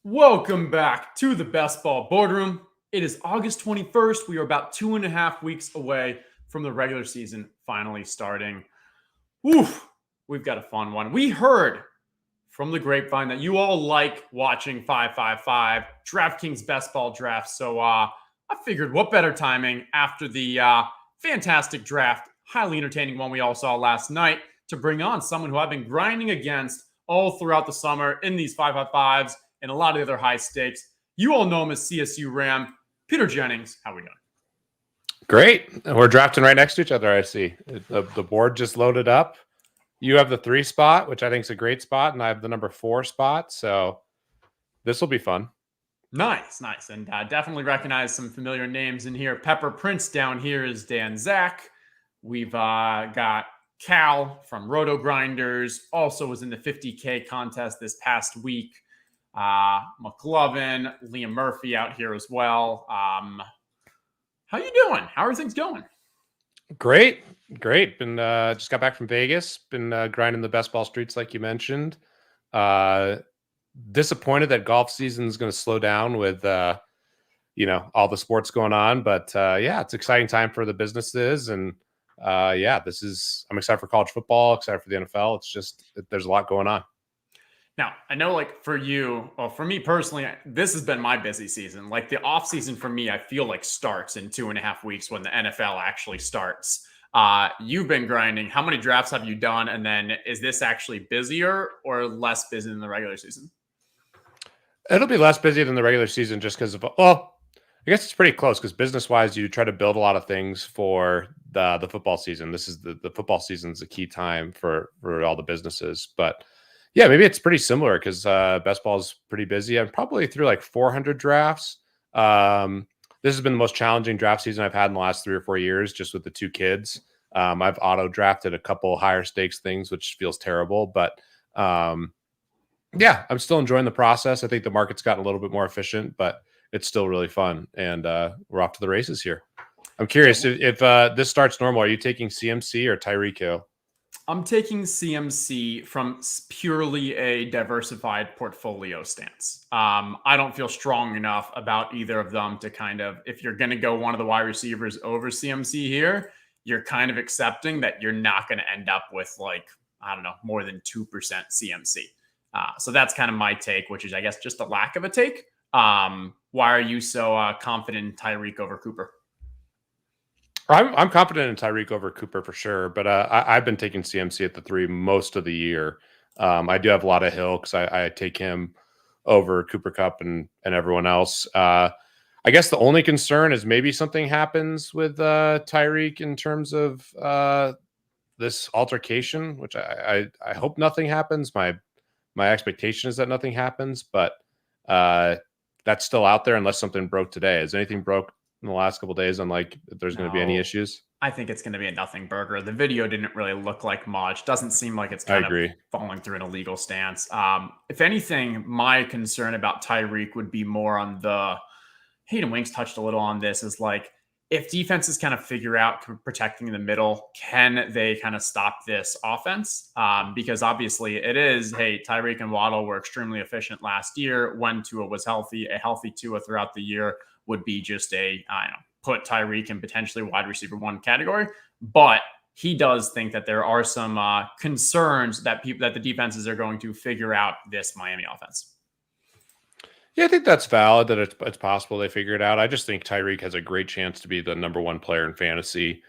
Welcome back to the Best Ball Boardroom. It is August 21st. We are about 2.5 weeks away from the regular season finally starting. Oof, we've got a fun one. We heard from the grapevine that you all like watching 555 DraftKings Best Ball Draft. So I figured what better timing after the fantastic draft, highly entertaining one we all saw last night, to bring on someone who I've been grinding against all throughout the summer in these 555s and a lot of the other high stakes. You all know him as CSU Ram. Peter Jennings, how are we doing? Great. We're drafting right next to each other, I see. The board just loaded up. You have the 3 spot, which I think is a great spot, and I have the number 4 spot, so this will be fun. Nice. And definitely recognize some familiar names in here. Pepper Prince down here is Dan Zach. We've got Cal from Roto Grinders, also was in the 50K contest this past week. McLovin, Liam Murphy out here as well. How you doing? How are things going? Great. Been just got back from Vegas. Been grinding the best ball streets like you mentioned. Disappointed that golf season is going to slow down with all the sports going on, but yeah, it's an exciting time for the businesses, and I'm excited for college football, excited for the NFL. It's just there's a lot going on. Now, I know, like, for you, well, for me personally, this has been my busy season. Like, the off season for me, I feel like starts in 2.5 weeks when the NFL actually starts. You've been grinding. How many drafts have you done? And then is this actually busier or less busy than the regular season? It'll be less busy than the regular season just because of, well, I guess it's pretty close because business-wise, you try to build a lot of things for the football season. This is the football season is a key time for all the businesses. But yeah, maybe it's pretty similar because best ball is pretty busy. I'm probably through like 400 drafts. This has been the most challenging draft season I've had in the last 3 or 4 years, just with the 2 kids. I've auto drafted a couple higher stakes things, which feels terrible, but yeah, I'm still enjoying the process. I think the market's gotten a little bit more efficient, but it's still really fun, and we're off to the races here. I'm curious if this starts normal. Are you taking CMC or Tyreek Hill? I'm taking CMC from purely a diversified portfolio stance. I don't feel strong enough about either of them to kind of, if you're going to go one of the wide receivers over CMC here, you're kind of accepting that you're not going to end up with, like, I don't know, more than 2% CMC. So that's kind of my take, which is, I guess, just a lack of a take. Why are you so confident in Tyreek over Cooper? I'm confident in Tyreek over Cooper for sure, but I've been taking CMC at the 3 most of the year. I do have a lot of Hill because I take him over Cooper Kupp and everyone else. I guess the only concern is maybe something happens with Tyreek in terms of this altercation, which I hope nothing happens. My expectation is that nothing happens, but that's still out there unless something broke today. Has anything broke in the last couple of days on, like, if there's going to be any issues? I think it's going to be a nothing burger. The video didn't really look like much. Doesn't seem like it's kind of falling through an illegal stance. If anything, my concern about Tyreek would be more on the, Hayden Winks touched a little on this, is like, if defenses kind of figure out protecting the middle, can they kind of stop this offense? Because obviously it is, hey, Tyreek and Waddle were extremely efficient last year when Tua was healthy. A healthy Tua throughout the year would be just put Tyreek in potentially wide receiver 1 category. But he does think that there are some concerns that the defenses are going to figure out this Miami offense. Yeah, I think that's valid, that it's possible they figure it out. I just think Tyreek has a great chance to be the number 1 player in fantasy.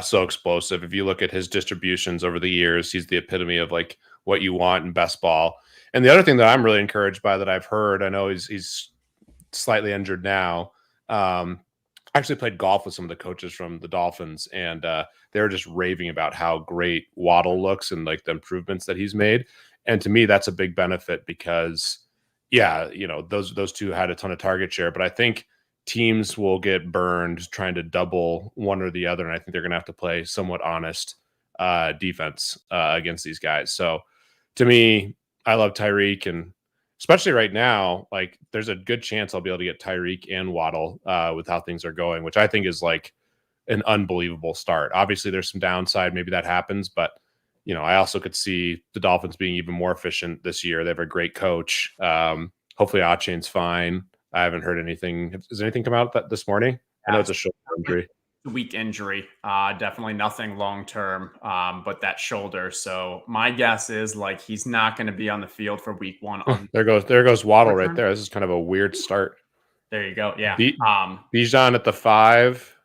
So explosive. If you look at his distributions over the years, he's the epitome of, like, what you want in best ball. And the other thing that I'm really encouraged by that I've heard, I know he's slightly injured now. I actually played golf with some of the coaches from the Dolphins, and they were just raving about how great Waddle looks and, like, the improvements that he's made. And to me, that's a big benefit because, yeah, those 2 had a ton of target share, but I think teams will get burned trying to double one or the other, and I think they're going to have to play somewhat honest defense against these guys. So to me, I love Tyreek, and especially right now, like, there's a good chance I'll be able to get Tyreek and Waddle with how things are going, which I think is like an unbelievable start. Obviously, there's some downside. Maybe that happens, but I also could see the Dolphins being even more efficient this year. They have a great coach. Hopefully Achane's fine. I haven't heard anything. Has anything come out this morning? I know it's a shoulder injury. Weak injury. Definitely nothing long term, but that shoulder. So my guess is like he's not going to be on the field for week 1. There goes Waddle right there. This is kind of a weird start. There you go. Yeah. Bijan at the 5.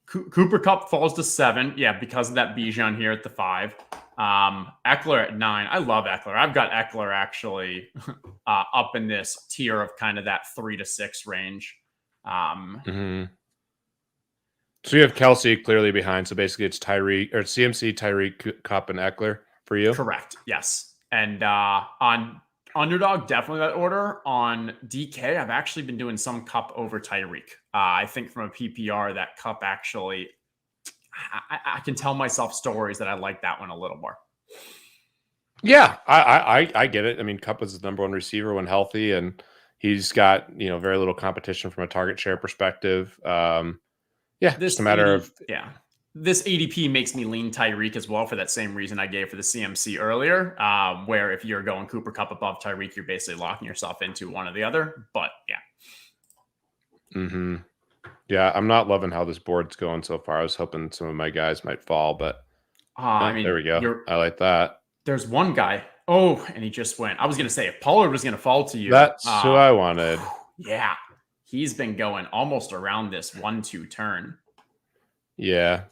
Cooper Kupp falls to 7. Yeah, because of that Bijan here at the 5. Eckler at 9. I love Eckler. I've got Eckler actually up in this tier of kind of that 3 to 6 range. So you have Kelsey clearly behind. So basically it's CMC, Tyreek, Kupp, and Eckler for you? Correct. Yes. And on Underdog, definitely that order. On DK, I've actually been doing some Kupp over Tyreek. I think from a PPR, that Kupp actually, I can tell myself stories that I like that one a little more. Yeah, I get it. I mean, Kupp was the number 1 receiver when healthy, and he's got very little competition from a target share perspective. Yeah, just a matter of This ADP makes me lean Tyreek as well for that same reason I gave for the CMC earlier, where if you're going Cooper Kupp above Tyreek, you're basically locking yourself into one or the other. But yeah. Yeah, I'm not loving how this board's going so far. I was hoping some of my guys might fall, but there we go. I like that. There's one guy. Oh, and he just went. I was going to say if Pollard was going to fall to you. That's who I wanted. Yeah. He's been going almost around this 1-2 turn. Yeah.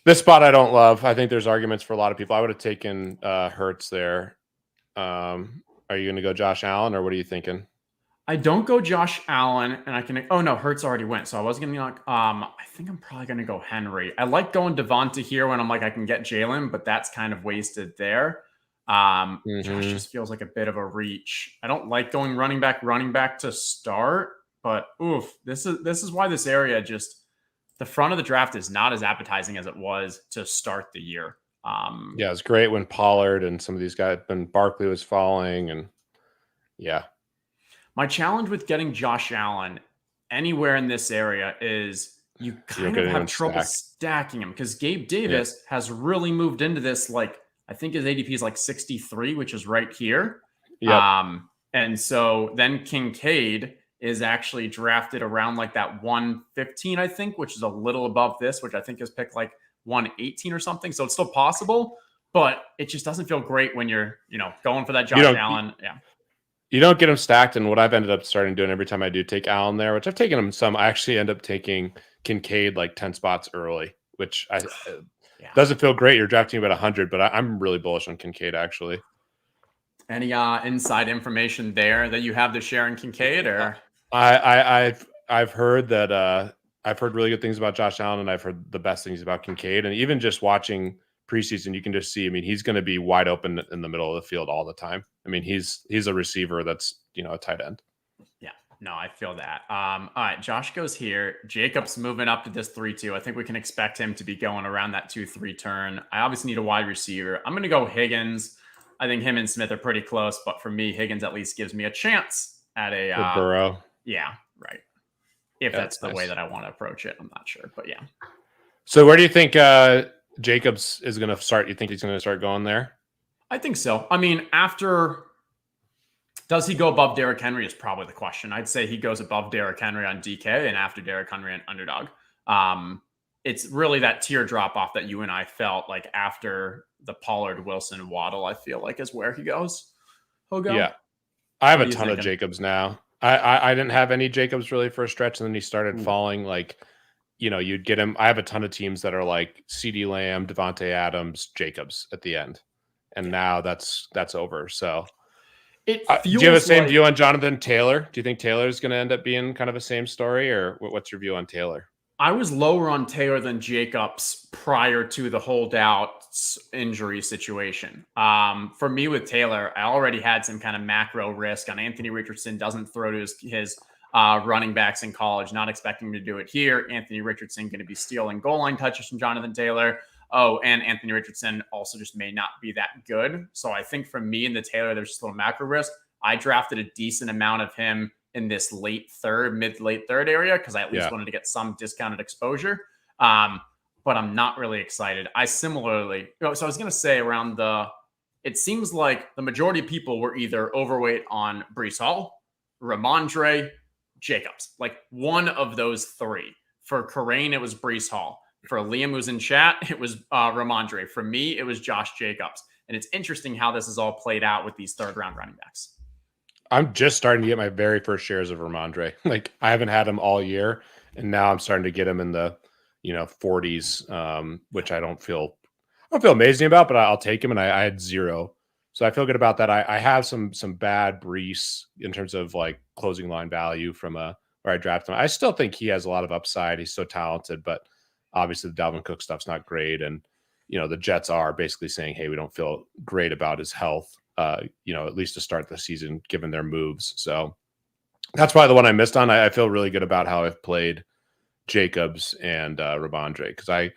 This spot I don't love. I think there's arguments for a lot of people. I would have taken Hurts there. Are you going to go Josh Allen, or what are you thinking? I don't go Josh Allen, and I can. Oh no, Hurts already went, so I was going to like. I think I'm probably going to go Henry. I like going Devonta here when I'm like I can get Jalen, but that's kind of wasted there. Josh just feels like a bit of a reach. I don't like going running back to start, but this is why this area just. The front of the draft is not as appetizing as it was to start the year. Yeah, it's great when Pollard and some of these guys, when Barkley was falling, and yeah. My challenge with getting Josh Allen anywhere in this area is you kind of have trouble stacking him because Gabe Davis has really moved into this. Like I think his ADP is like 63, which is right here. Yep. And so then Kincaid is actually drafted around like that 115, I think, which is a little above this, which I think is picked like 118 or something. So it's still possible, but it just doesn't feel great when you're, going for that Josh Allen. Yeah. You don't get him stacked. And what I've ended up starting doing every time I do take Allen there, which I've taken him some, I actually end up taking Kincaid like 10 spots early, which doesn't feel great. You're drafting about 100, but I'm really bullish on Kincaid actually. Any inside information there that you have to share in Kincaid, or? I've heard that I've heard really good things about Josh Allen, and I've heard the best things about Kincaid. And even just watching preseason, you can just see. I mean, he's going to be wide open in the middle of the field all the time. I mean, he's a receiver that's a tight end. Yeah, no, I feel that. All right, Josh goes here. Jacobs moving up to this 3-2. I think we can expect him to be going around that 2-3 turn. I obviously need a wide receiver. I'm going to go Higgins. I think him and Smith are pretty close, but for me, Higgins at least gives me a chance at a Burrow. Yeah, right. If that's the way that I want to approach it, I'm not sure, but yeah. So where do you think Jacobs is going to start? You think he's going to start going there? I think so. I mean, does he go above Derrick Henry is probably the question. I'd say he goes above Derrick Henry on DK and after Derrick Henry on Underdog. It's really that tier drop off that you and I felt like after the Pollard, Wilson, Waddle, I feel like is where he goes. He'll go. Yeah. I have a ton of Jacobs now. I didn't have any Jacobs really for a stretch, and then he started falling. Like, you'd get him. I have a ton of teams that are like CeeDee Lamb, Devontae Adams, Jacobs at the end, and now that's over. So, do you have the same view on Jonathan Taylor? Do you think Taylor is going to end up being kind of the same story, or what's your view on Taylor? I was lower on Taylor than Jacobs prior to the holdouts injury situation. For me with Taylor, I already had some kind of macro risk on Anthony Richardson. Doesn't throw to his running backs in college. Not expecting him to do it here. Anthony Richardson going to be stealing goal line touches from Jonathan Taylor. Oh, and Anthony Richardson also just may not be that good. So I think for me and the Taylor, there's just a little macro risk. I drafted a decent amount of him in this mid-late third area because I at least wanted to get some discounted exposure. But I'm not really excited. I was going to say around the it seems like the majority of people were either overweight on Breece Hall, Ramondre, Jacobs. Like one of those three. For Corain, it was Breece Hall. For Liam, who's in chat, it was Ramondre. For me, it was Josh Jacobs. And it's interesting how this is all played out with these third-round running backs. I'm just starting to get my very first shares of Ramondre. Like I haven't had him all year, and now I'm starting to get him in the 40s, which I don't feel amazing about, but I'll take him. And I had 0, so I feel good about that. I have some bad Breece in terms of like closing line value from where I drafted him. I still think he has a lot of upside. He's so talented, but obviously the Dalvin Cook stuff's not great, and the Jets are basically saying, hey, we don't feel great about his health. At least to start the season, given their moves. So that's probably the one I missed on. I feel really good about how I've played Jacobs and Ramondre, because I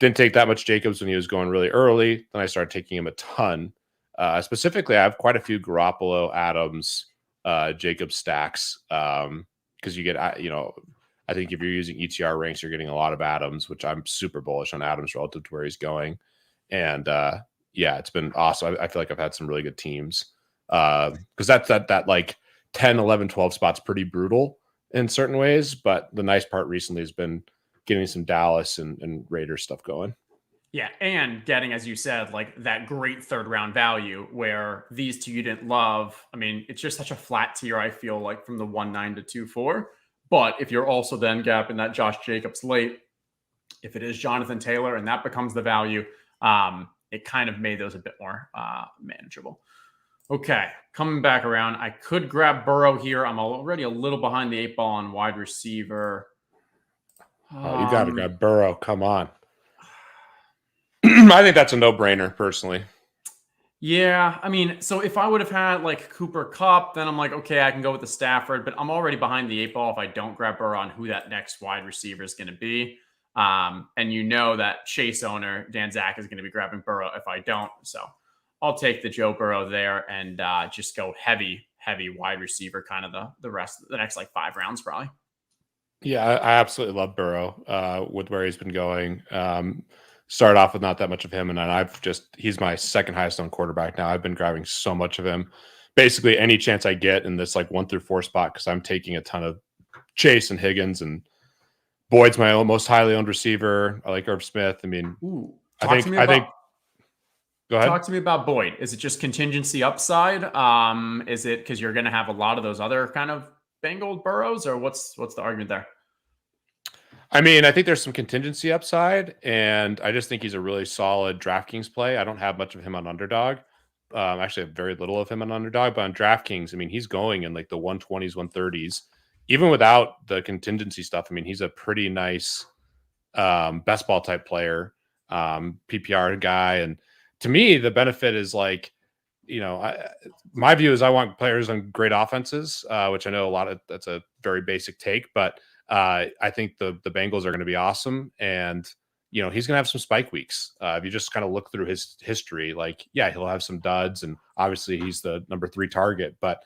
didn't take that much Jacobs when he was going really early. Then I started taking him a ton. Specifically, I have quite a few Garoppolo, Adams, Jacobs stacks, because you get, I think if you're using ETR ranks, you're getting a lot of Adams, which I'm super bullish on Adams relative to where he's going. And yeah, it's been awesome. I feel like I've had some really good teams, because that like 10, 11, 12 spots pretty brutal in certain ways. But the nice part recently has been getting some Dallas and Raiders stuff going. Yeah, and getting, as you said, like that great third-round value where these two you didn't love. I mean, it's just such a flat tier, I feel like, from the 1.9 to 2.4. But if you're also then gapping that Josh Jacobs late, if it is Jonathan Taylor and that becomes the value, it kind of made those a bit more manageable. Okay, coming back around, I could grab Burrow here. I'm already a little behind the 8 ball on wide receiver. Oh, you got to grab Burrow. Come on. I think that's a no-brainer, personally. Yeah, I mean, so if I would have had like Cooper Kupp, then I'm like, okay, I can go with the Stafford, but I'm already behind the 8 ball if I don't grab Burrow on who that next wide receiver is going to be. And that Chase owner, Dan Zach, is going to be grabbing Burrow if I don't. So I'll take the Joe Burrow there and just go heavy wide receiver, kind of the next like 5 rounds probably. Yeah, I absolutely love Burrow with where he's been going. Started off with not that much of him, and then he's my second highest owned quarterback now. I've been grabbing so much of him. Basically, any chance I get in this like 1 through 4 spot, because I'm taking a ton of Chase and Higgins, and Boyd's my most highly owned receiver. I like Irv Smith. I mean, I think. Go ahead. Talk to me about Boyd. Is it just contingency upside? Is it because you're going to have a lot of those other kind of Bengal Burrows, or what's the argument there? I mean, I think there's some contingency upside, and I just think he's a really solid DraftKings play. I don't have much of him on Underdog. Actually, I have very little of him on Underdog, but on DraftKings, I mean, he's going in like the 120s, 130s, even without the contingency stuff. I mean, he's a pretty nice best ball type player, PPR guy. And to me, the benefit is like, my view is I want players on great offenses, which I know that's a very basic take, but I think the Bengals are going to be awesome, and he's going to have some spike weeks. If you just kind of look through his history, like, yeah, he'll have some duds, and obviously he's the number 3 target, but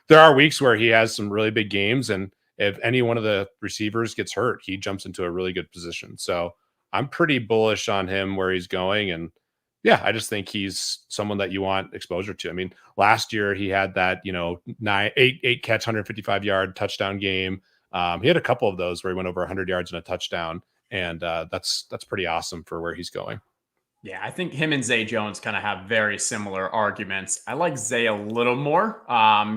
there are weeks where he has some really big games, and if any one of the receivers gets hurt, he jumps into a really good position. So I'm pretty bullish on him where he's going, and yeah, I just think he's someone that you want exposure to. I mean, last year he had that 8 catch, 155-yard touchdown game. He had a couple of those where he went over 100 yards and a touchdown, and that's pretty awesome for where he's going. Yeah, I think him and Zay Jones kind of have very similar arguments. I like Zay a little more,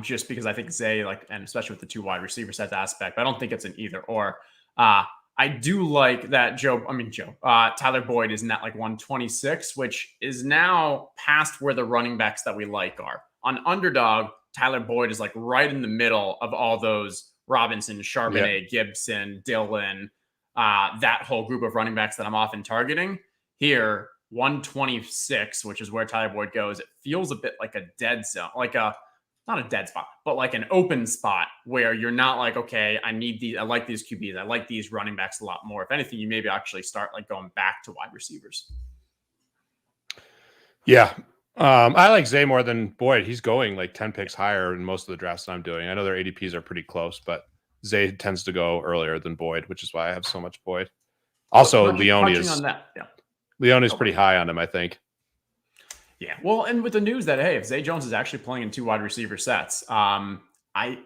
just because I think Zay, and especially with the 2 wide receiver sets aspect, but I don't think it's an either or. I do like that Tyler Boyd is in that like 126, which is now past where the running backs that we like are. On Underdog, Tyler Boyd is like right in the middle of all those Robinson, Charbonnet, Gibson, Dillon, that whole group of running backs that I'm often targeting. Here, 126, which is where Tyler Boyd goes, it feels a bit like a dead zone, not a dead spot, but like an open spot where you're not like, okay, I like these QBs. I like these running backs a lot more. If anything, you maybe actually start like going back to wide receivers. Yeah. I like Zay more than Boyd. He's going like 10 picks higher in most of the drafts that I'm doing. I know their ADPs are pretty close, but Zay tends to go earlier than Boyd, which is why I have so much Boyd. Also, Leone is pretty high on him, I think. Yeah. Well, and with the news that, hey, if Zay Jones is actually playing in 2 wide receiver sets, I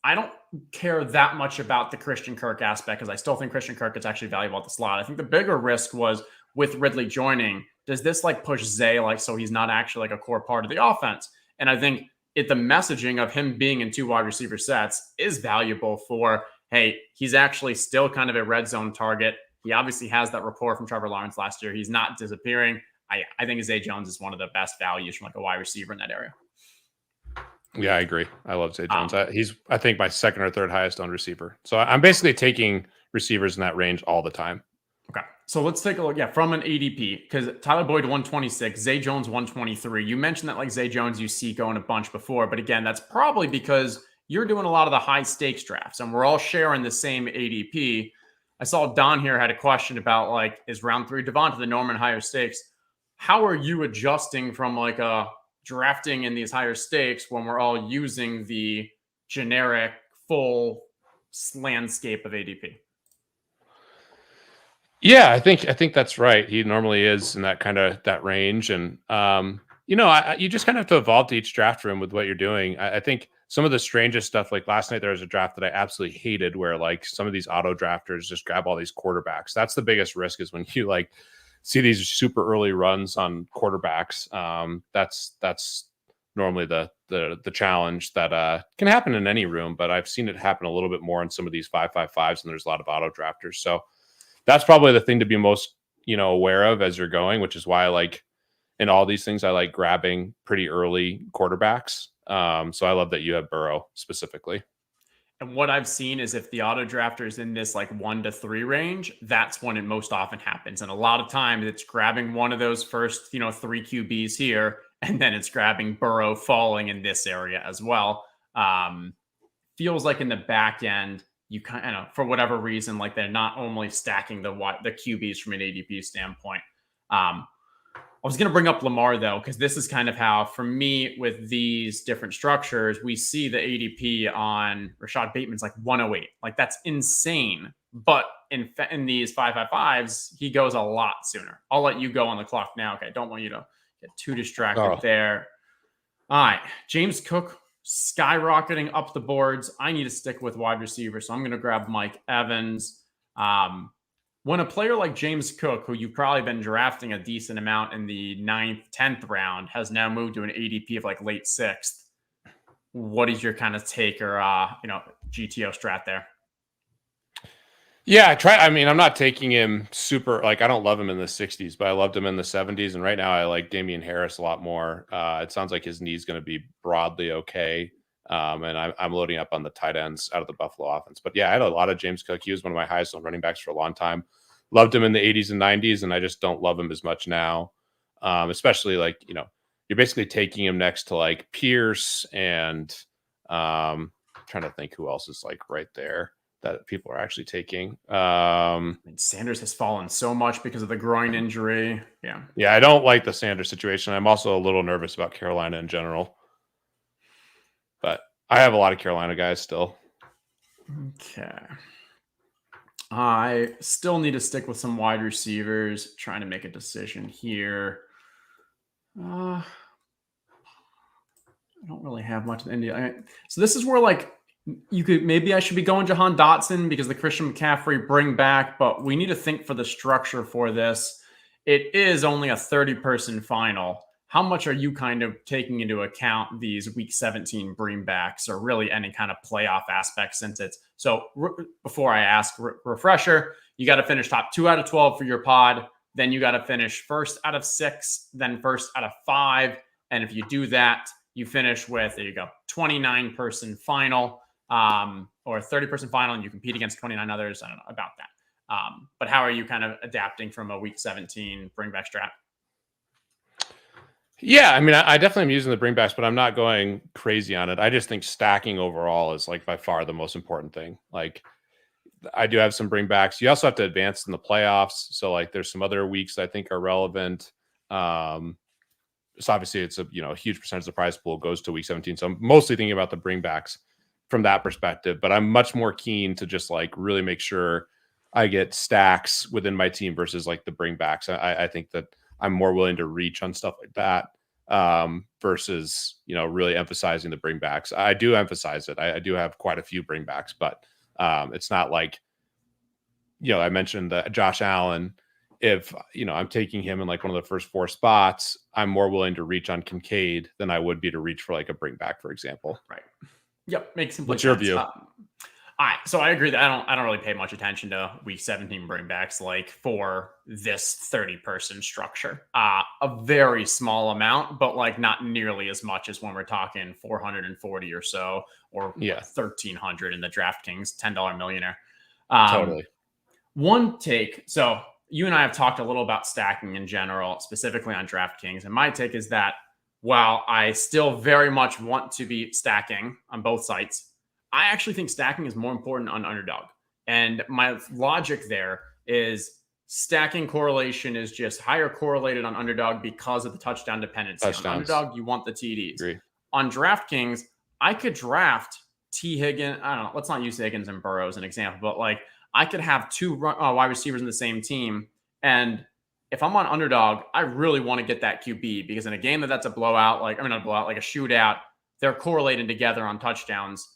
don't care that much about the Christian Kirk aspect because I still think Christian Kirk is actually valuable at the slot. I think the bigger risk was with Ridley joining. Does this like push Zay like so he's not actually like a core part of the offense? And I think the messaging of him being in 2 wide receiver sets is valuable for, hey, he's actually still kind of a red zone target. He obviously has that rapport from Trevor Lawrence last year. He's not disappearing. I think Zay Jones is one of the best values from like a wide receiver in that area. Yeah, I agree. I love Zay Jones. He's, I think, my second or third highest owned receiver. So I'm basically taking receivers in that range all the time. Okay. So let's take a look. Yeah, from an ADP, because Tyler Boyd 126, Zay Jones 123. You mentioned that like Zay Jones you see going a bunch before, but again, that's probably because you're doing a lot of the high stakes drafts and we're all sharing the same ADP. I saw Don here had a question about like, is round 3 Devonta the norm in higher stakes? How are you adjusting from like a drafting in these higher stakes when we're all using the generic full landscape of ADP? Yeah, I think that's right. He normally is in that kind of that range, and you just kind of have to evolve to each draft room with what you're doing. I think some of the strangest stuff, like last night, there was a draft that I absolutely hated, where like some of these auto drafters just grab all these quarterbacks. That's the biggest risk, is when you like see these super early runs on quarterbacks. That's normally the challenge that can happen in any room, but I've seen it happen a little bit more in some of these 5.55s, and there's a lot of auto drafters. So that's probably the thing to be most, aware of as you're going, which is why I like in all these things, I like grabbing pretty early quarterbacks. So I love that you have Burrow specifically. And what I've seen is if the auto drafter is in this like 1 to 3 range, that's when it most often happens. And a lot of times it's grabbing one of those first, 3 QBs here, and then it's grabbing Burrow falling in this area as well. Feels like in the back end, you kind of, for whatever reason, like they're not only stacking the QBs from an ADP standpoint. I was going to bring up Lamar, though, because this is kind of how, for me, with these different structures, we see the ADP on Rashad Bateman's like 108. Like, that's insane. But in these 5.55s, he goes a lot sooner. I'll let you go on the clock now. Okay, don't want you to get too distracted there. All right, James Cook skyrocketing up the boards. I need to stick with wide receiver, so I'm going to grab Mike Evans. When a player like James Cook, who you've probably been drafting a decent amount in the 9th, 10th round, has now moved to an ADP of like late 6th, what is your kind of take or, GTO strat there? Yeah, I'm not taking him super, like, I don't love him in the 60s, but I loved him in the 70s. And right now I like Damian Harris a lot more. It sounds like his knee's going to be broadly okay. And I'm loading up on the tight ends out of the Buffalo offense. But yeah, I had a lot of James Cook. He was one of my highest on running backs for a long time. Loved him in the 80s and 90s, and I just don't love him as much now. Especially like, you're basically taking him next to like Pierce and trying to think who else is like right there that people are actually taking. Sanders has fallen so much because of the groin injury. Yeah, I don't like the Sanders situation. I'm also a little nervous about Carolina in general. But I have a lot of Carolina guys still. Okay. I still need to stick with some wide receivers, trying to make a decision here. I don't really have much of India. So this is where like maybe I should be going Jahan Dotson because the Christian McCaffrey bring back, but we need to think for the structure for this. It is only a 30-person final. How much are you kind of taking into account these week 17 bringbacks or really any kind of playoff aspect since it's so before I ask refresher, you got to finish top 2 out of 12 for your pod. Then you got to finish first out of 6, then first out of 5. And if you do that, you finish with, there you go, 29-person final or 30-person final, and you compete against 29 others. I don't know about that. But how are you kind of adapting from a week 17 bringback strat? Yeah, I definitely am using the bringbacks, but I'm not going crazy on it. I just think stacking overall is like by far the most important thing. Like I do have some bringbacks. You also have to advance in the playoffs. So like there's some other weeks I think are relevant. So obviously it's a huge percentage of the prize pool goes to week 17. So I'm mostly thinking about the bringbacks from that perspective, but I'm much more keen to just like really make sure I get stacks within my team versus like the bringbacks. I think that I'm more willing to reach on stuff like that. versus, really emphasizing the bringbacks. I do emphasize it. I do have quite a few bringbacks, but it's not like, I mentioned that Josh Allen, if, I'm taking him in like one of the first 4 spots, I'm more willing to reach on Kincaid than I would be to reach for like a bringback, for example. Right. Yep. Makes complete What's your sense. view? All right, so I agree that I don't really pay much attention to week 17 bringbacks like for this 30-person structure. A very small amount, but like not nearly as much as when we're talking 440 or so, or 1,300 in the DraftKings $10 millionaire. Totally. One take. So you and I have talked a little about stacking in general, specifically on DraftKings, and my take is that while I still very much want to be stacking on both sites, I actually think stacking is more important on underdog. And my logic there is stacking correlation is just higher correlated on underdog because of the touchdown dependency. On underdog, you want the TDs. Agree. On DraftKings, I could draft T. Higgins. I don't know. Let's not use Higgins and Burrow as an example, but like I could have 2 wide receivers in the same team. And if I'm on underdog, I really want to get that QB because in a game that's a blowout, like a shootout, they're correlated together on touchdowns.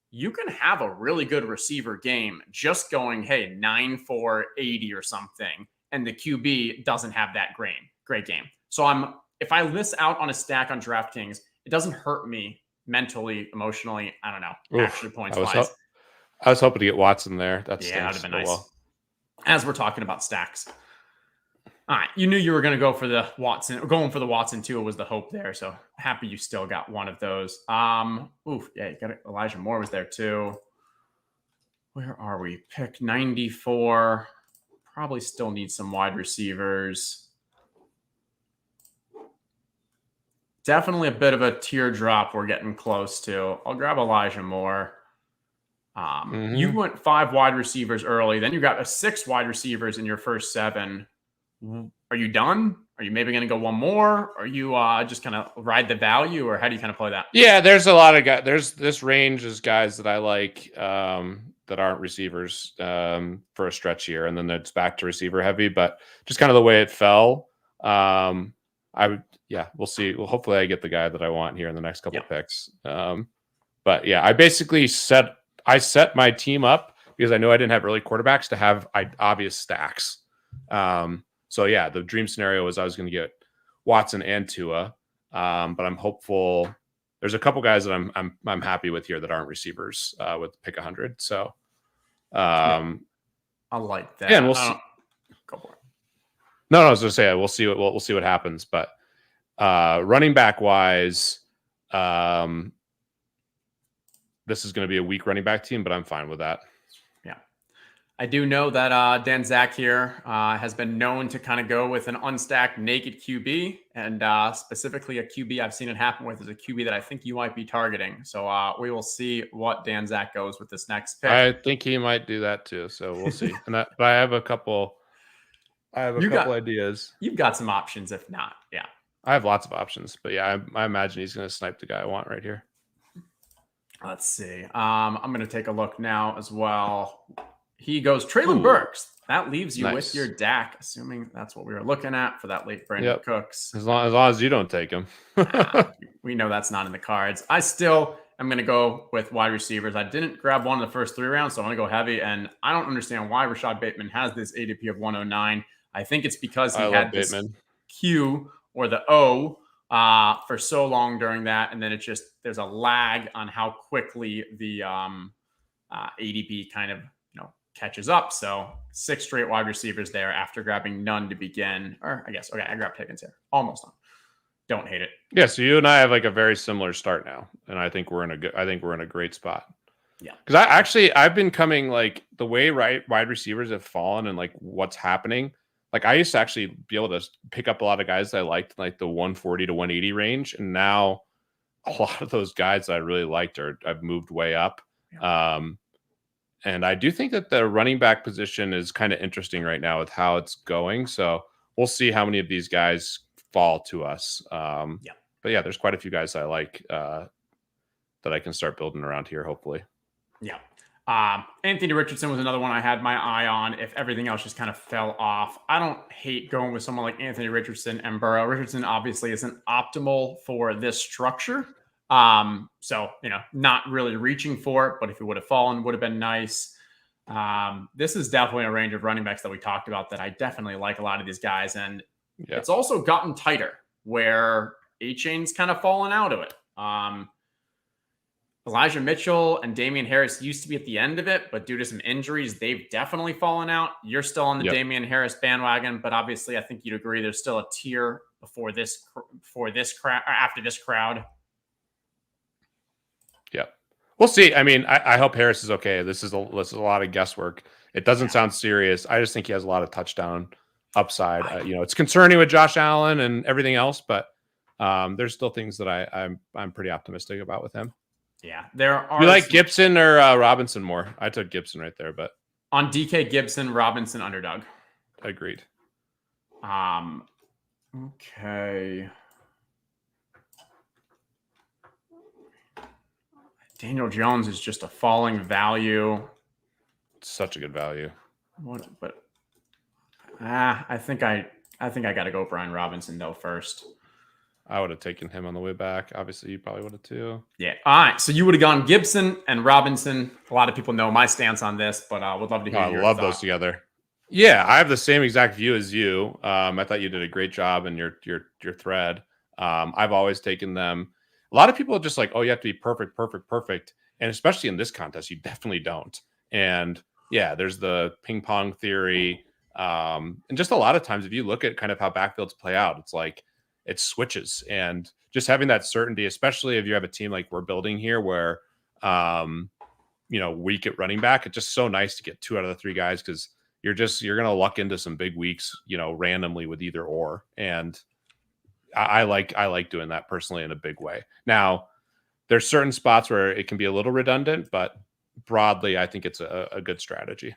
You can have a really good receiver game just going, hey, 9 for 80 or something, and the QB doesn't have that great game. So if I miss out on a stack on DraftKings, it doesn't hurt me mentally, emotionally. I don't know. Actually, points wise. I was hoping to get Watson there. That would have been nice. Well. As we're talking about stacks. All right, you knew you were going to go for the Watson. Going for the Watson too was the hope there. So happy you still got one of those. You got it. Elijah Moore was there too. Where are we? Pick 94. Probably still need some wide receivers. Definitely a bit of a teardrop we're getting close to. I'll grab Elijah Moore. You went 5 wide receivers early. Then you got 6 wide receivers in your first 7. Are you done? Are you maybe going to go one more? Are you just kind of ride the value, or how do you kind of play that? Yeah, there's a lot of guys. There's this range is guys that I like that aren't receivers for a stretch here, and then it's back to receiver heavy. But just kind of the way it fell, we'll see. Well, hopefully I get the guy that I want here in the next couple of picks. But yeah, I basically set my team up because I knew I didn't have early quarterbacks to have obvious stacks. So yeah, the dream scenario was I was going to get Watson and Tua, but I'm hopeful. There's a couple guys that I'm happy with here that aren't receivers with pick 100. So I like that. Yeah, and we'll see. Go for it. No, I was going to say we'll see what happens. But running back wise, this is going to be a weak running back team, but I'm fine with that. I do know that Dan Zach here has been known to kind of go with an unstacked naked QB, and specifically a QB I've seen it happen with is a QB that I think you might be targeting. So we will see what Dan Zach goes with this next pick. I think he might do that too. So we'll see. But I have a couple. Ideas. You've got some options, if not, yeah. I have lots of options, but yeah, I imagine he's going to snipe the guy I want right here. Let's see. I'm going to take a look now as well. He goes Treylon Burks. That leaves you with your Dak, assuming that's what we were looking at for that late Brandon Cooks. As long as you don't take him. We know that's not in the cards. I still am going to go with wide receivers. I didn't grab one in the first 3 rounds, so I'm going to go heavy. And I don't understand why Rashad Bateman has this ADP of 109. I think it's because he had this Q or the O for so long during that. And then there's a lag on how quickly the ADP kind of catches up. So 6 straight wide receivers there after grabbing none to begin. Or I guess, I grabbed Higgins here. Almost done. Don't hate it. Yeah, so you and I have like a very similar start now. And I think we're in a great spot. Yeah. Because I've been coming like the way wide receivers have fallen and like what's happening. Like I used to actually be able to pick up a lot of guys that I liked like the 140 to 180 range. And now a lot of those guys that I really liked I've moved way up. Yeah. And I do think that the running back position is kind of interesting right now with how it's going. So we'll see how many of these guys fall to us. But yeah, there's quite a few guys I like that I can start building around here, hopefully. Yeah. Anthony Richardson was another one I had my eye on if everything else just kind of fell off. I don't hate going with someone like Anthony Richardson and Burrow. Richardson obviously isn't optimal for this structure. So, not really reaching for it, but if it would have fallen, would have been nice. This is definitely a range of running backs that we talked about that I definitely like a lot of these guys. And it's also gotten tighter where A-Chain's kind of fallen out of it. Elijah Mitchell and Damian Harris used to be at the end of it, but due to some injuries, they've definitely fallen out. You're still on the Damian Harris bandwagon, but obviously I think you'd agree there's still a tier before this crowd, or after this crowd. Yeah. We'll see. I mean, I hope Harris is okay. This is a lot of guesswork. It doesn't sound serious. I just think he has a lot of touchdown upside. It's concerning with Josh Allen and everything else, but there's still things that I'm pretty optimistic about with him. Yeah, there are. You like Gibson or Robinson more? I took Gibson right there, but on DK Gibson, Robinson underdog. Agreed. Okay. Daniel Jones is just a falling value. Such a good value. I think I got to go Brian Robinson though first. I would have taken him on the way back. Obviously, you probably would have too. Yeah. All right. So you would have gone Gibson and Robinson. A lot of people know my stance on this, but I would love to hear your love thought. Those together. Yeah, I have the same exact view as you. I thought you did a great job in your thread. I've always taken them. A lot of people are just like, oh, you have to be perfect. And especially in this contest, you definitely don't. And yeah, there's the ping pong theory. And just a lot of times, if you look at kind of how backfields play out, it's like, it switches, and just having that certainty, especially if you have a team like we're building here where, weak at running back, it's just so nice to get 2 out of the 3 guys because you're going to luck into some big weeks, randomly with either or. And I like doing that personally in a big way. Now, there's certain spots where it can be a little redundant, but broadly, I think it's a good strategy.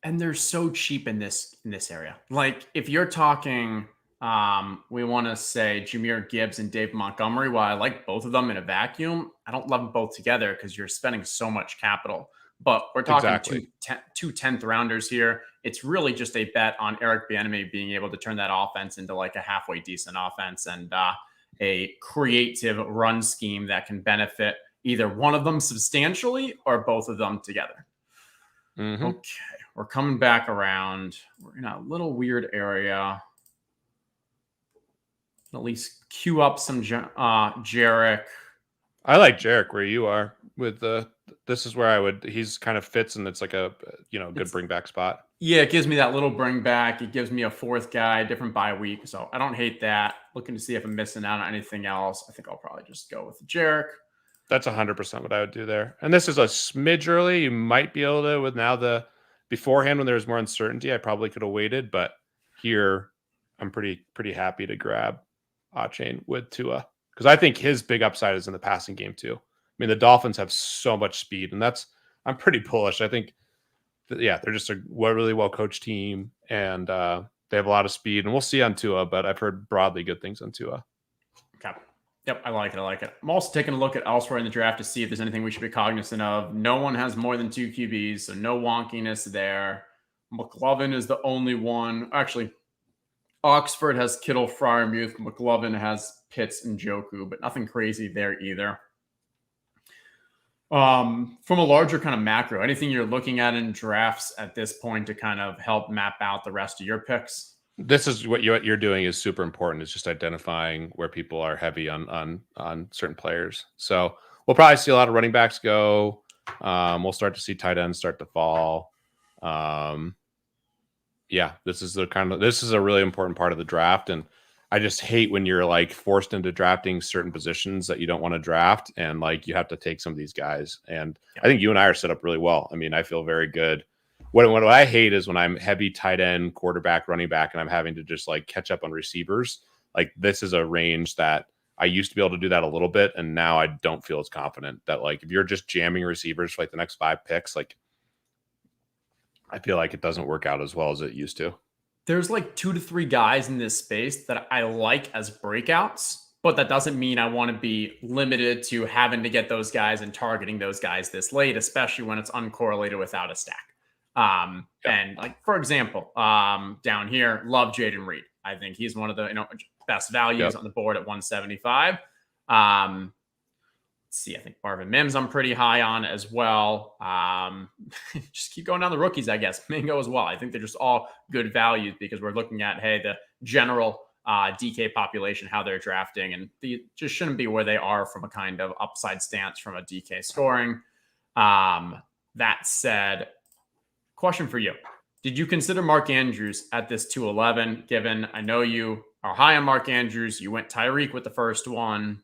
And they're so cheap in this area. Like if you're talking, we want to say Jahmyr Gibbs and Dave Montgomery. While I like both of them in a vacuum, I don't love them both together because you're spending so much capital. But we're talking two 10th rounders here. It's really just a bet on Eric Bieniemy being able to turn that offense into like a halfway decent offense and a creative run scheme that can benefit either one of them substantially or both of them together. Mm-hmm. Okay, we're coming back around. We're in a little weird area. At least queue up some Jarek. I like Jarek where you are with this is where he's kind of fits and it's like a good bring back spot. Yeah, it gives me that little bring back. It gives me a 4th guy, different bye week. So I don't hate that. Looking to see if I'm missing out on anything else. I think I'll probably just go with Jarek. That's 100% what I would do there. And this is a smidge early. You might be able to with now beforehand when there was more uncertainty, I probably could have waited, but here I'm pretty happy to grab A-Chain with Tua because I think his big upside is in the passing game too. I mean, the Dolphins have so much speed, and I'm pretty bullish. I think, they're just a really well coached team, and they have a lot of speed. And we'll see on Tua, but I've heard broadly good things on Tua. Okay. Yep, I like it. I'm also taking a look at elsewhere in the draft to see if there's anything we should be cognizant of. No one has more than 2 QBs, so no wonkiness there. McLovin is the only one. Actually, Oxford has Kittle, Freiermuth. McLovin has Pitts and Njoku, but nothing crazy there either. From a larger kind of macro, anything you're looking at in drafts at this point to kind of help map out the rest of your picks? This is what you're doing is super important. It's just identifying where people are heavy on certain players. So we'll probably see a lot of running backs go. We'll start to see tight ends start to fall. This is a really important part of the draft. And I just hate when you're like forced into drafting certain positions that you don't want to draft. And like, you have to take some of these guys. And I think you and I are set up really well. I mean, I feel very good. What I hate is when I'm heavy tight end, quarterback, running back, and I'm having to just like catch up on receivers. Like this is a range that I used to be able to do that a little bit. And now I don't feel as confident that like, if you're just jamming receivers for like the next 5 picks, like I feel like it doesn't work out as well as it used to. There's like 2 to 3 guys in this space that I like as breakouts. but that doesn't mean I want to be limited to having to get those guys and targeting those guys this late, especially when it's uncorrelated without a stack. And like, for example, down here, love Jaden Reed. I think he's one of the best values on the board at 175. Let's see, I think Marvin Mims I'm pretty high on as well. Just keep going down the rookies, I guess. Mingo as well. I think they're just all good values because we're looking at, hey, the general DK population, how they're drafting, and they just shouldn't be where they are from a kind of upside stance from a DK scoring. That said, question for you. Did you consider Mark Andrews at this 211, given I know you are high on Mark Andrews? You went Tyreek with the first one.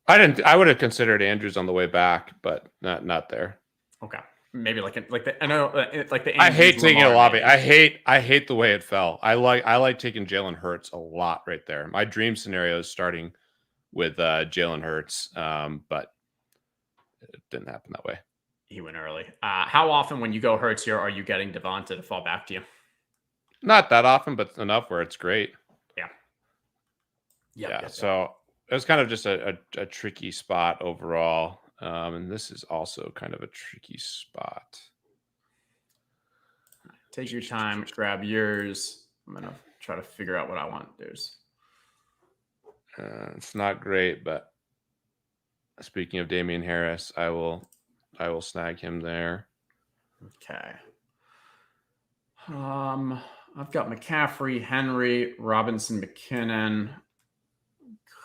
I didn't. I would have considered Andrews on the way back, but not there. Okay, maybe like the Andrews, I hate taking a lobby. I hate the way it fell. I like taking Jalen Hurts a lot right there. My dream scenario is starting with Jalen Hurts, but it didn't happen that way. He went early. How often when you go Hurts here are you getting Devonta to fall back to you? Not that often, but enough where it's great. Yeah. So it was kind of just a tricky spot overall. And this is also kind of a tricky spot. Take your time, grab yours. I'm going to try to figure out what I want. It's not great, but speaking of Damian Harris, I will snag him there. Okay. I've got McCaffrey, Henry, Robinson, McKinnon.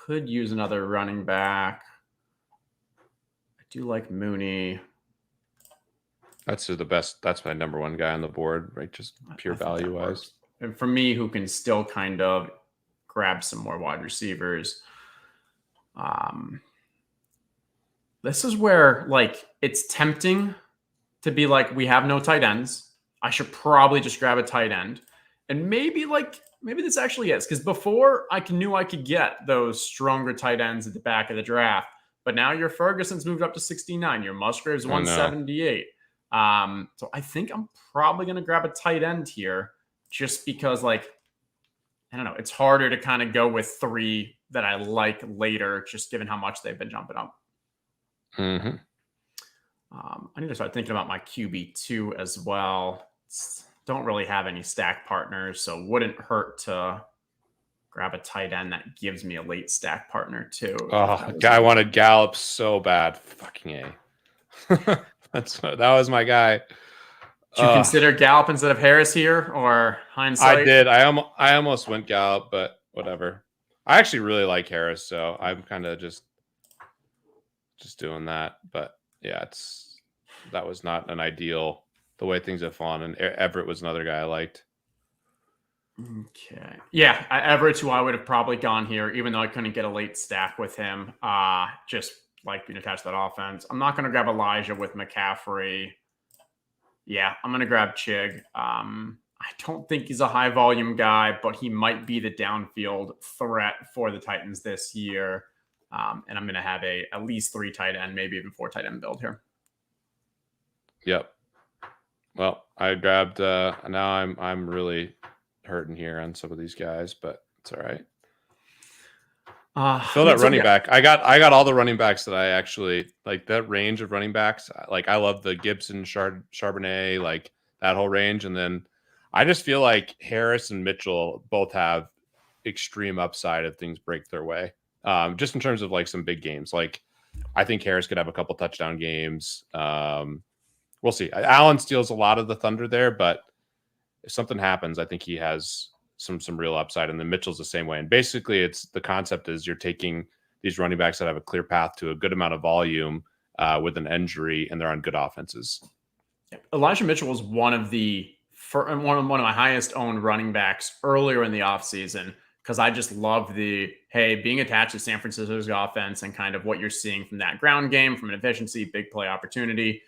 Could use another running back. I do like Mooney. That's the best. That's my number one guy on the board, right? Just pure value wise. And for me, who can still kind of grab some more wide receivers. This is where like it's tempting to be like, we have no tight ends. I should probably just grab a tight end. And maybe this actually is, because before I knew I could get those stronger tight ends at the back of the draft, but now your Ferguson's moved up to 69, your Musgrave's 178. So I think I'm probably going to grab a tight end here just because, like, I don't know, it's harder to kind of go with three that I like later, just given how much they've been jumping up. Mm-hmm. I need to start thinking about my QB2 as well. Don't really have any stack partners, so wouldn't hurt to grab a tight end that gives me a late stack partner too. Oh, guy wanted Gallup so bad. Fucking A. That was my guy. Did you consider Gallup instead of Harris here, or hindsight? I did. I almost went Gallup, but whatever. I actually really like Harris, so I'm kind of just doing that. But yeah, that was not an ideal the way things have fallen. And Everett was another guy I liked. Okay. Yeah, Everett, who I would have probably gone here, even though I couldn't get a late stack with him. Just like being attached to that offense. I'm not going to grab Elijah with McCaffrey. Yeah, I'm going to grab Chig. I don't think he's a high volume guy, but he might be the downfield threat for the Titans this year. And I'm going to have at least 3 tight end, maybe even 4 tight end build here. Yep. Well, I grabbed. Now I'm really hurting here on some of these guys, but it's all right. Fill that running back. I got all the running backs that I actually like. That range of running backs, like I love the Gibson, Charbonnet, like that whole range. And then I just feel like Harris and Mitchell both have extreme upside if things break their way. Just in terms of like some big games. Like I think Harris could have a couple touchdown games. We'll see. Allen steals a lot of the thunder there, but if something happens, I think he has some real upside. And then Mitchell's the same way. And basically, the concept is you're taking these running backs that have a clear path to a good amount of volume with an injury, and they're on good offenses. Elijah Mitchell was one of my highest owned running backs earlier in the offseason because I just love being attached to San Francisco's offense and kind of what you're seeing from that ground game, from an efficiency, big play opportunity.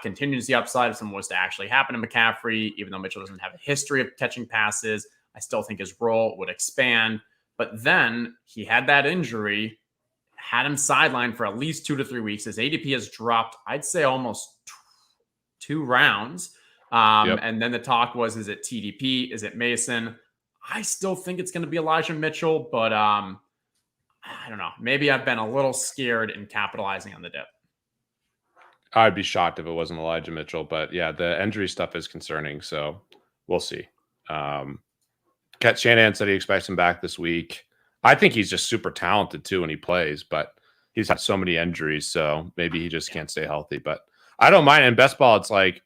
Contingency upside if something was to actually happen to McCaffrey, even though Mitchell doesn't have a history of catching passes. I still think his role would expand. But then he had that injury, had him sidelined for at least 2 to 3 weeks. His ADP has dropped, I'd say, almost 2 rounds. And then the talk was, is it TDP? Is it Mason? I still think it's going to be Elijah Mitchell, but I don't know. Maybe I've been a little scared in capitalizing on the dip. I'd be shocked if it wasn't Elijah Mitchell, but yeah, the injury stuff is concerning. So we'll see. Shanahan said he expects him back this week. I think he's just super talented too when he plays, but he's had so many injuries, so maybe he just can't stay healthy. But I don't mind. In best ball, it's like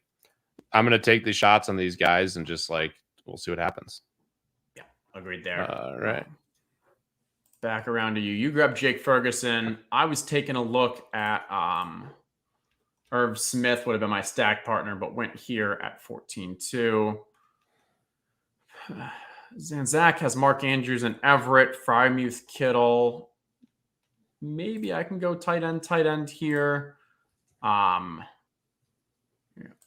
I'm going to take these shots on these guys and just like we'll see what happens. Yeah, agreed there. All right. Back around to you. You grabbed Jake Ferguson. I was taking a look at Irv Smith would have been my stack partner, but went here at 14-2. Zanzak has Mark Andrews and Everett, Frymuth, Kittle. Maybe I can go tight end here. I'll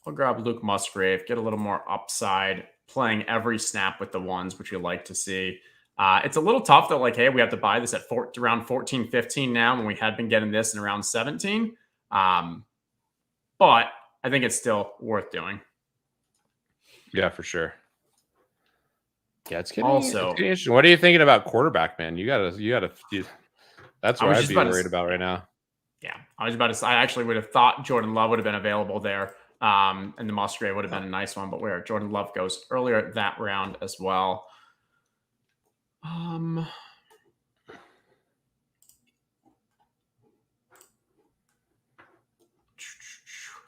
grab Luke Musgrave, get a little more upside, playing every snap with the ones, which we like to see. It's a little tough though. Like, hey, we have to buy this at around 14, 15 now when we had been getting this in around 17. But I think it's still worth doing. Yeah, for sure. Yeah, it's getting interesting. What are you thinking about quarterback, man? You gotta. That's what I'd be worried about right now. Yeah, I was about to say. I actually would have thought Jordan Love would have been available there, and the Musgrave would have been a nice one. But where Jordan Love goes earlier that round as well.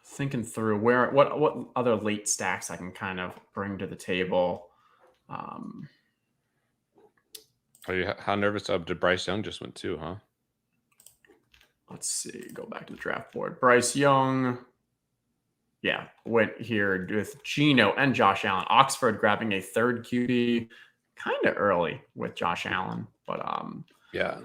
Thinking through what other late stacks I can kind of bring to the table. How nervous did Bryce Young just went too, huh? Let's see. Go back to the draft board. Bryce Young, yeah, went here with Geno and Josh Allen. Oxford grabbing a third QB, kind of early with Josh Allen, but yeah.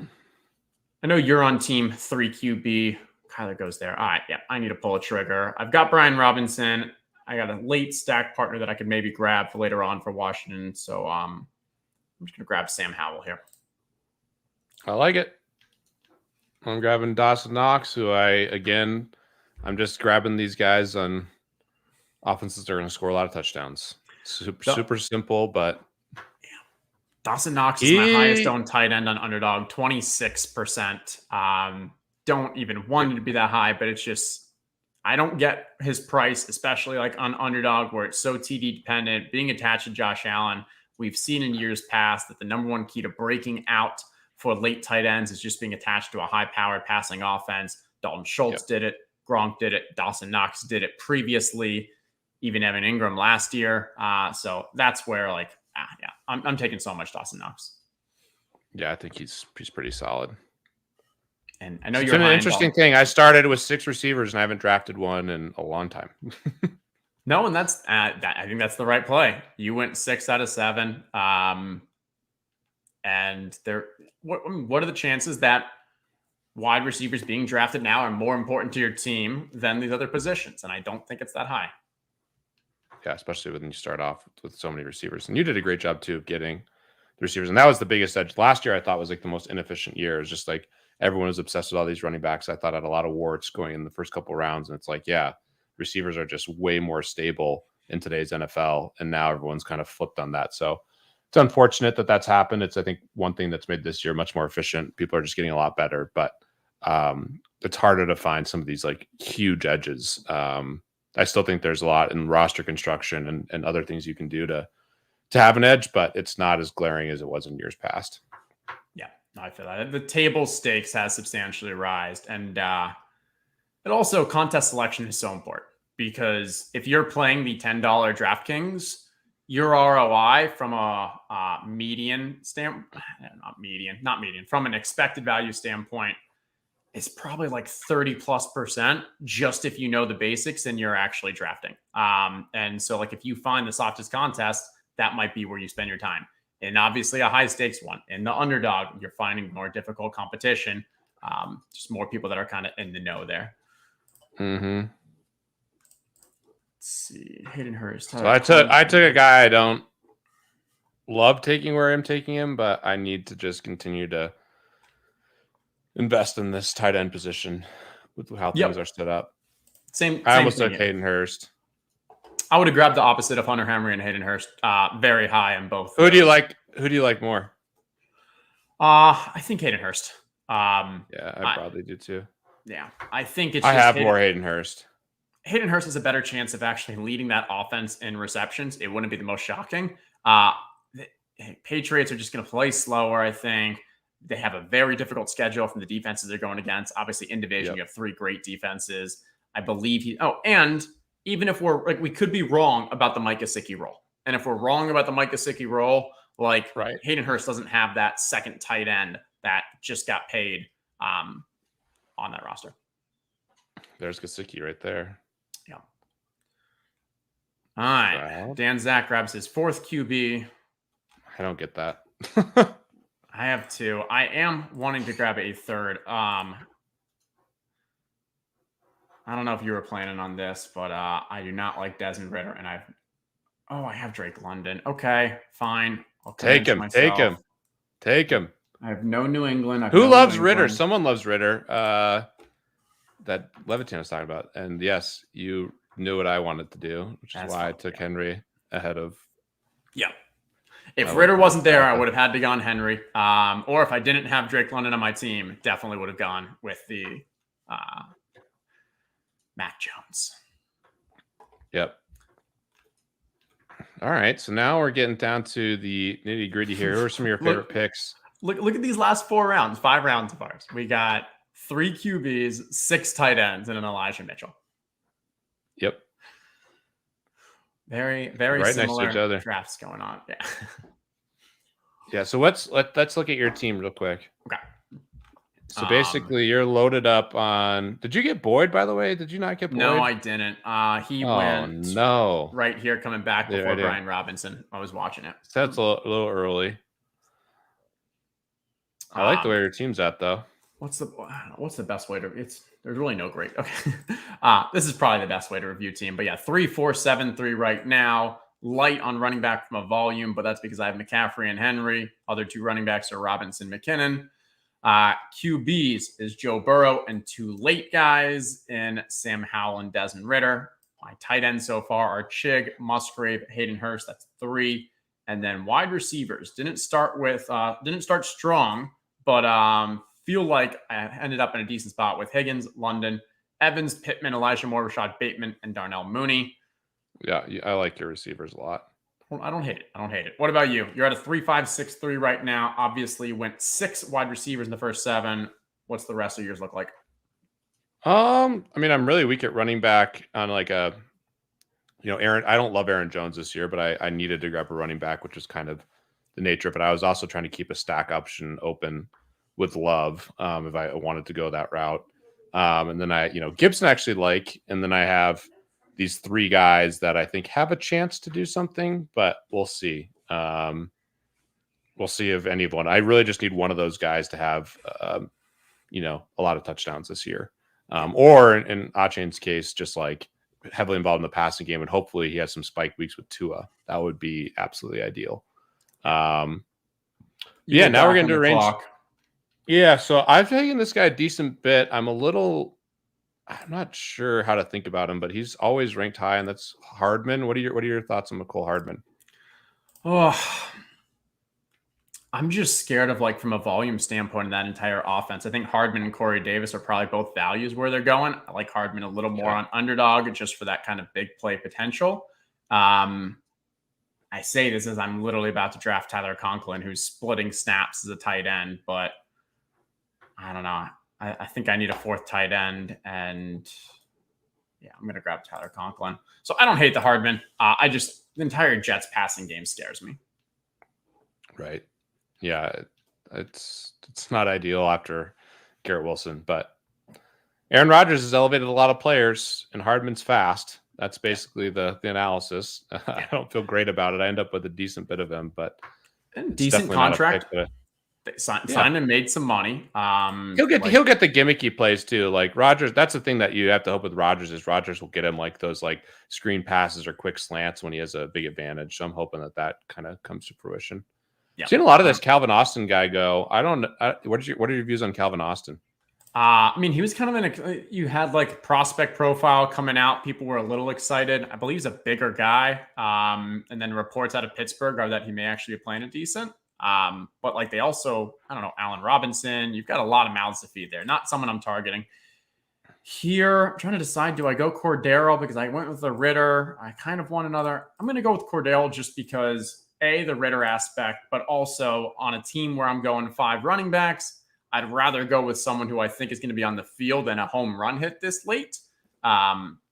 I know you're on team 3 QB. Kyler goes there. All right, yeah, I need to pull a trigger. I've got Brian Robinson. I got a late stack partner that I could maybe grab for later on for Washington. So I'm just going to grab Sam Howell here. I like it. I'm grabbing Dawson Knox, who I'm just grabbing these guys on offenses that are going to score a lot of touchdowns. Super simple, but Dawson Knox is my highest owned tight end on Underdog, 26%. Don't even want it to be that high, but it's just I don't get his price, especially like on Underdog where it's so TD dependent. Being attached to Josh Allen, we've seen in years past that the number one key to breaking out for late tight ends is just being attached to a high-powered passing offense. Dalton Schultz did it. Gronk did it. Dawson Knox did it previously. Even Evan Ingram last year. So that's where I'm taking so much Dawson Knox. Yeah, I think he's pretty solid. And I know it's an interesting thing. I started with 6 receivers and I haven't drafted one in a long time. No, and that's I think that's the right play. You went 6 out of 7. And what are the chances that wide receivers being drafted now are more important to your team than these other positions? And I don't think it's that high. Yeah, especially when you start off with so many receivers. And you did a great job too of getting the receivers. And that was the biggest edge. Last year I thought was like the most inefficient year. It was just like everyone was obsessed with all these running backs. I thought I had a lot of warts going in the first couple of rounds. And it's like, yeah, receivers are just way more stable in today's NFL. And now everyone's kind of flipped on that. So it's unfortunate that that's happened. It's, I think, one thing that's made this year much more efficient. People are just getting a lot better, but it's harder to find some of these like huge edges. I still think there's a lot in roster construction and other things you can do to have an edge, but it's not as glaring as it was in years past. Yeah, I feel that. The table stakes has substantially risen. And it also, contest selection is so important because if you're playing the $10 DraftKings, your ROI from a median standpoint, from an expected value standpoint, is probably like 30+% just if you know the basics and you're actually drafting. And so like if you find the softest contest, that might be where you spend your time. And obviously a high stakes one. In the Underdog, you're finding more difficult competition. Just more people that are kind of in the know there. Mm-hmm. Let's see. Hayden Hurst. So I took a guy I don't love taking where I'm taking him, but I need to just continue to invest in this tight end position with how things are set up. Same I almost took Hayden Hurst. I would have grabbed the opposite of Hunter Henry and Hayden Hurst. Very high in both. Who do you like? Who do you like more? I think Hayden Hurst. Yeah, I probably do too. Yeah, I think it's. I have more Hayden Hurst. Hayden Hurst has a better chance of actually leading that offense in receptions. It wouldn't be the most shocking. The Patriots are just going to play slower, I think. They have a very difficult schedule from the defenses they're going against. Obviously, in division, you have 3 great defenses. I believe and even if we could be wrong about the Mike Gesicki role. And if we're wrong about the Mike Gesicki role, Hayden Hurst doesn't have that second tight end that just got paid on that roster. There's Gesicki right there. Yeah. All right. Dan Zach grabs his 4th QB. I don't get that. I have 2. I am wanting to grab a 3rd. I don't know if you were planning on this, but I do not like Desmond Ridder, and I have Drake London. Okay, fine. I'll take him. Take him. I have no New England. Who loves Ridder? Someone loves Ridder. That Levitan was talking about. And yes, you knew what I wanted to do, which is why I took Henry ahead of. Yeah. If Ridder wasn't there, I would have had to gone Henry. Or if I didn't have Drake London on my team, definitely would have gone with the Mac Jones. Yep. All right. So now we're getting down to the nitty gritty here. Who are some of your favorite picks? Look at these last 4 rounds, 5 rounds of ours. We got 3 QBs, 6 tight ends, and an Elijah Mitchell. Yep. Very, very right similar next to each other. Drafts going on. Yeah. Yeah. So let's look at your team real quick. Okay. So basically, you're loaded up on. Did you get Boyd, by the way? Did you not get Boyd? No, I didn't. He went right here, coming back before Brian Robinson. I was watching it. So that's a little early. I like the way your team's at, though. What's the best way to? There's really no great. Okay, this is probably the best way to review team. But yeah, 3, 4, 7, 3 right now. Light on running back from a volume, but that's because I have McCaffrey and Henry. Other 2 running backs are Robinson, McKinnon. QBs is Joe Burrow and 2 late guys in Sam Howell and Desmond Ridder. My tight ends so far are Chig, Musgrave, Hayden Hurst. That's 3. And then wide receivers didn't start strong, but feel like I ended up in a decent spot with Higgins, London, Evans, Pittman, Elijah Moore, Rashad Bateman, and Darnell Mooney. Yeah, I like your receivers a lot. Well, I don't hate it. What about you? You're at a 3-5-6-3 right now. Obviously, went 6 wide receivers in the first 7. What's the rest of yours look like? I mean, I'm really weak at running back on Aaron. I don't love Aaron Jones this year, but I needed to grab a running back, which is kind of the nature of it. I was also trying to keep a stack option open with Love if I wanted to go that route. And then Gibson actually and then I have these 3 guys that I think have a chance to do something, but we'll see. We'll see if any of one. I really just need one of those guys to have, a lot of touchdowns this year. Or in Achane's case, just heavily involved in the passing game, and hopefully he has some spike weeks with Tua. That would be absolutely ideal. Now we're going to do range. Yeah, so I've taken this guy a decent bit. I'm not sure how to think about him, but he's always ranked high, and that's Hardman. What are your thoughts on McCole Hardman? Oh, I'm just scared of from a volume standpoint in that entire offense. I think Hardman and Corey Davis are probably both values where they're going. I like Hardman a little more on underdog just for that kind of big play potential. I say this as I'm literally about to draft Tyler Conklin, who's splitting snaps as a tight end, but I don't know. I think I need a 4th tight end, and I'm going to grab Tyler Conklin. So I don't hate the Hardman. The entire Jets passing game scares me. Right. Yeah, it's not ideal after Garrett Wilson, but Aaron Rodgers has elevated a lot of players, and Hardman's fast. That's basically the analysis. I don't feel great about it. I end up with a decent bit of him, but decent contract. Signed and made some money. He'll get the gimmicky plays too. Like Rodgers, that's the thing that you have to hope with Rodgers is Rodgers will get him those screen passes or quick slants when he has a big advantage. So I'm hoping that kind of comes to fruition. Yeah. Seen a lot of this Calvin Austin guy go. What are your views on Calvin Austin? I mean, he was kind of you had prospect profile coming out. People were a little excited. I believe he's a bigger guy. And then reports out of Pittsburgh are that he may actually be playing a decent. But like they also, I don't know, Allen Robinson. You've got a lot of mouths to feed there. Not someone I'm targeting. Here, I'm trying to decide, do I go Cordero because I went with the Ritter? I kind of want another. I'm going to go with Cordero just because, A, the Ritter aspect, but also on a team where I'm going 5 running backs, I'd rather go with someone who I think is going to be on the field than a home run hit this late.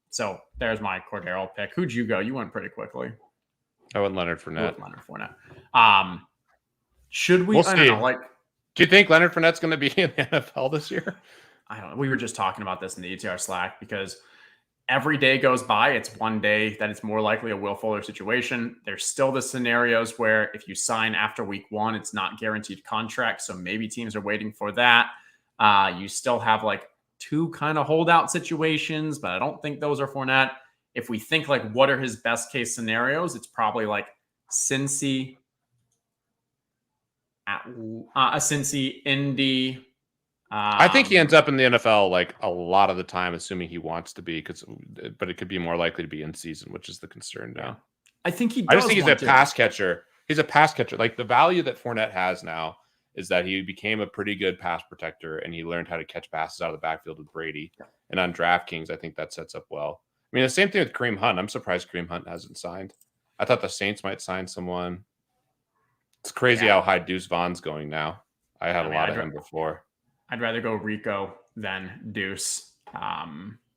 So there's my Cordero pick. Who'd you go? You went pretty quickly. I went Leonard Fournette. Should we? We'll see. I don't know, do you think Leonard Fournette's going to be in the NFL this year? I don't know. We were just talking about this in the ETR Slack because every day goes by. It's one day that it's more likely a Will Fuller situation. There's still the scenarios where if you sign after week 1, it's not guaranteed contract. So maybe teams are waiting for that. You still have like 2 kind of holdout situations, but I don't think those are Fournette. If we think like what are his best case scenarios, it's probably like Cincy, Indy. I think he ends up in the NFL like a lot of the time, assuming he wants to be, but it could be more likely to be in season, which is the concern now. I think he does. I just think he's a pass catcher. He's a pass catcher. Like the value that Fournette has now is that he became a pretty good pass protector and he learned how to catch passes out of the backfield with Brady. And on DraftKings, I think that sets up well. I mean, the same thing with Kareem Hunt. I'm surprised Kareem Hunt hasn't signed. I thought the Saints might sign someone. It's crazy how high Deuce Vaughn's going now. I had a lot of him before. I'd rather go Rico than Deuce.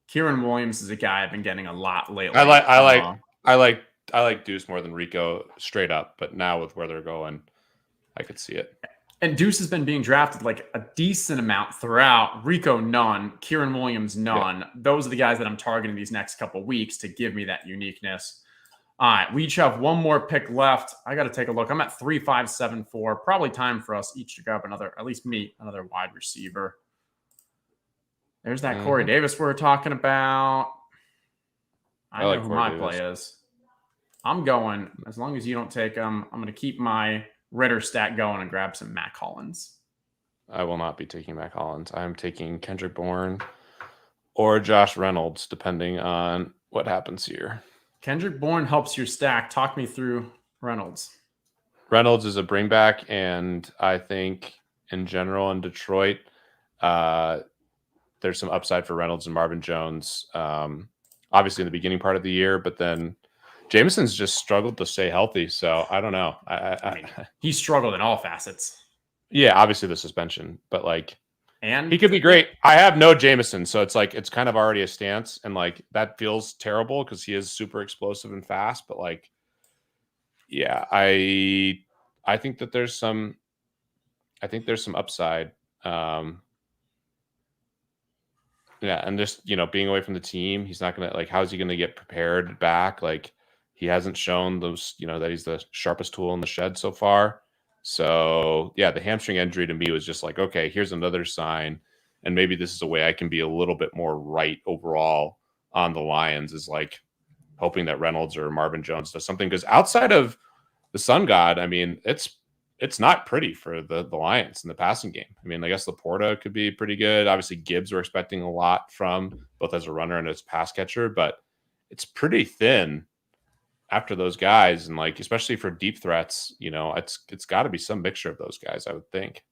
Kieran Williams is a guy I've been getting a lot lately. I like Deuce more than Rico straight up, but now with where they're going, I could see it. And Deuce has been being drafted like a decent amount throughout. Rico, none. Kieran Williams, none. Yeah. Those are the guys that I'm targeting these next couple of weeks to give me that uniqueness. All right, we each have one more pick left. I got to take a look. I'm at 3, 5, 7, 4. Probably time for us each to grab another, at least me, another wide receiver. There's that Corey Davis we're talking about. I know who my play is. I'm going, as long as you don't take him, I'm going to keep my Ritter stack going and grab some Mac Hollins. I will not be taking Mac Hollins. I am taking Kendrick Bourne or Josh Reynolds, depending on what happens here. Kendrick Bourne helps your stack. Talk me through Reynolds. Reynolds is a bring back, and I think in general in Detroit, there's some upside for Reynolds and Marvin Jones. Obviously in the beginning part of the year, but then Jameson's just struggled to stay healthy. So I don't know. I mean, he struggled in all facets. Yeah, obviously the suspension, but like, and he could be great. I have no Jameson, so it's like it's kind of already a stance, and like that feels terrible because he is super explosive and fast. But like, yeah, I think that there's some upside. Yeah, and just being away from the team, he's not gonna like. How's he gonna get prepared back? Like, he hasn't shown those that he's the sharpest tool in the shed so far. So, yeah, the hamstring injury to me was just like, okay, here's another sign. And maybe this is a way I can be a little bit more right overall on the Lions, is like hoping that Reynolds or Marvin Jones does something. Because outside of the Sun God, I mean, it's not pretty for the Lions in the passing game. I mean, I guess Laporta could be pretty good. Obviously, Gibbs we're expecting a lot from, both as a runner and as a pass catcher. But it's pretty thin after those guys, and like especially for deep threats, it's got to be some mixture of those guys, I would think.